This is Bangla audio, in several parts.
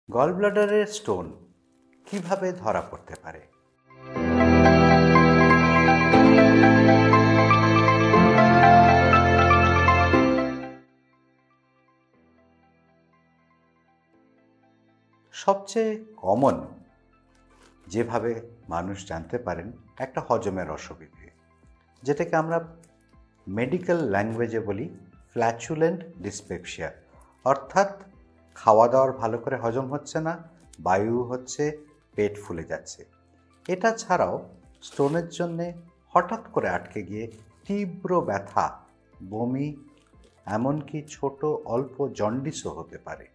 গলব্লাডারের স্টোন কিভাবে ধরা পড়তে পারে? সবচেয়ে কমন যেভাবে মানুষ জানতে পারেন একটা হজমের অসুবিধে, যেটাকে আমরা মেডিকেল ল্যাঙ্গুয়েজে বলি ফ্ল্যাচুলেন্ট ডিসপেপসিয়া, অর্থাৎ খাওয়া দাওয়ার ভালো করে হজম হচ্ছে না, বায়ু হচ্ছে, পেট ফুলে যাচ্ছে। এটা ছাড়াও স্টোনের জন্যে হঠাৎ করে আটকে গিয়ে তীব্র ব্যথা, বমি, এমনকি ছোট অল্প জন্ডিসও হতে পারে।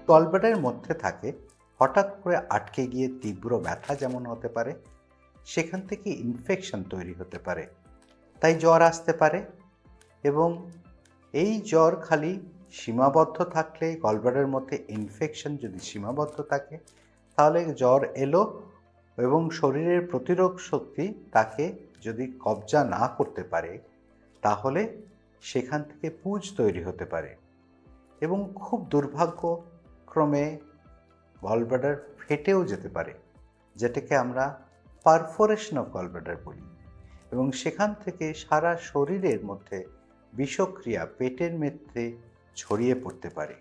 গলব্লাডারের মধ্যে থাকে হঠাৎ করে আটকে গিয়ে তীব্র ব্যথা যেমন হতে পারে, সেখান থেকে ইনফেকশন তৈরি হতে পারে, তাই জ্বর আসতে পারে। এবং এই জ্বর খালি সীমাবদ্ধ থাকলে, গলব্লাডারের মধ্যে ইনফেকশন যদি সীমাবদ্ধ থাকে, তাহলে জ্বর এলো এবং শরীরের প্রতিরোধ শক্তি তাকে যদি কবজা না করতে পারে, তাহলে সেখান থেকে পুঁজ তৈরি হতে পারে এবং খুব দুর্ভাগ্যক্রমে গলব্লাডার ফেটেও যেতে পারে, যেটাকে আমরা পারফোরেশন অফ গলব্লাডার বলি। এবং সেখান থেকে সারা শরীরের মধ্যে বিষক্রিয়া পেটের মধ্যে ছড়িয়ে পড়তে পারে,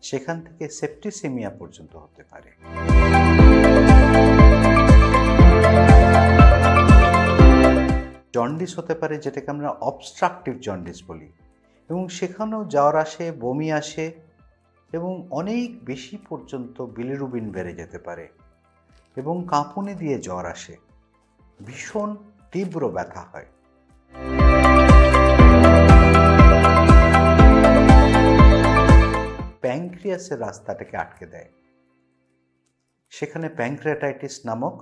সেখান থেকে সেপ্টিসেমিয়া পর্যন্ত হতে পারে। জন্ডিস হতে পারে, যেটাকে আমরা অবস্ট্রাকটিভ জন্ডিস বলি, এবং সেখানেও জ্বর আসে, বমি আসে এবং অনেক বেশি পর্যন্ত বিলিরুবিন বেড়ে যেতে পারে এবং কাঁপুনি দিয়ে জ্বর আসে, ভীষণ তীব্র ব্যথা হয়। প্যানক্রিয়াসের রাস্তাটাকে আটকে দেয়, সেখানে প্যানক্রিয়াটাইটিস নামক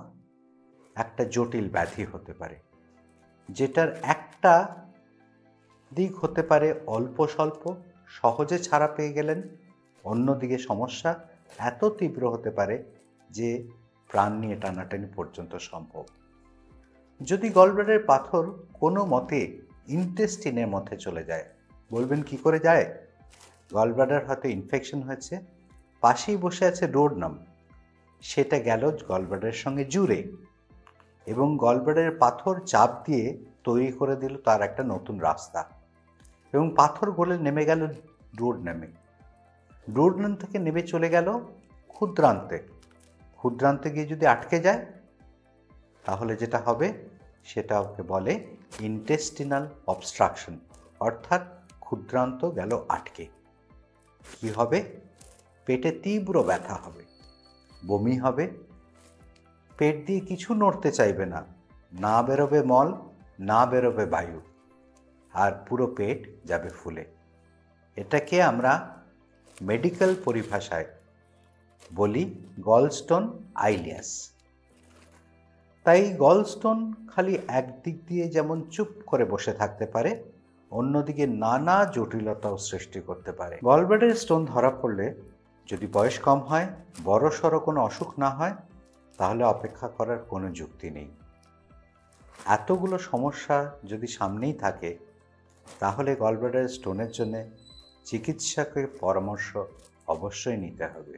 একটা জটিল ব্যাধি হতে পারে, যেটার একটা দিক হতে পারে অল্প স্বল্প সহজে ছাড়া পেয়ে গেলেন, অন্যদিকে সমস্যা এত তীব্র হতে পারে যে প্রাণ নিয়ে টানাটানি পর্যন্ত সম্ভব। যদি গলব্লাডারের পাথর কোনো মতে ইন্টেস্টিনের মধ্যে চলে যায়, বলবেন কি করে যায়? গলব্লাডার হয়তো ইনফেকশন হয়েছে, পাশেই বসে আছে ডোরনাম, সেটা গেল গলব্লাডারের সঙ্গে জুড়ে এবং গলব্লাডারের পাথর চাপ দিয়ে তৈরি করে দিল তার একটা নতুন রাস্তা, এবং পাথর গলে নেমে গেল ডোরনামে। ডোরনাম থেকে নেমে চলে গেল ক্ষুদ্রান্তে, ক্ষুদ্রান্তে গিয়ে যদি আটকে যায়, তাহলে যেটা হবে সেটা ওকে বলে ইন্টেস্টিনাল অবস্ট্রাকশন, অর্থাৎ ক্ষুদ্রান্ত গেল আটকে। কি হবে? পেটে তীব্র ব্যথা হবে, বমি হবে, পেট দিয়ে কিছু নড়তে চাইবে না, না বেরোবে মল, না বেরোবে বায়ু, আর পুরো পেট যাবে ফুলে। এটাকে আমরা মেডিকেল পরিভাষায় বলি গলস্টোন আইলিয়াস। তাই গলস্টোন খালি একদিক দিয়ে যেমন চুপ করে বসে থাকতে পারে, অন্যদিকে নানা জটিলতাও সৃষ্টি করতে পারে। গলব্লাডারের স্টোন ধরা পড়লে যদি বয়স কম হয়, বড় সড়ো কোনো অসুখ না হয়, তাহলে অপেক্ষা করার কোনো যুক্তি নেই। এতগুলো সমস্যা যদি সামনেই থাকে, তাহলে গলব্লাডারের স্টোনের জন্য চিকিৎসকের পরামর্শ অবশ্যই নিতে হবে।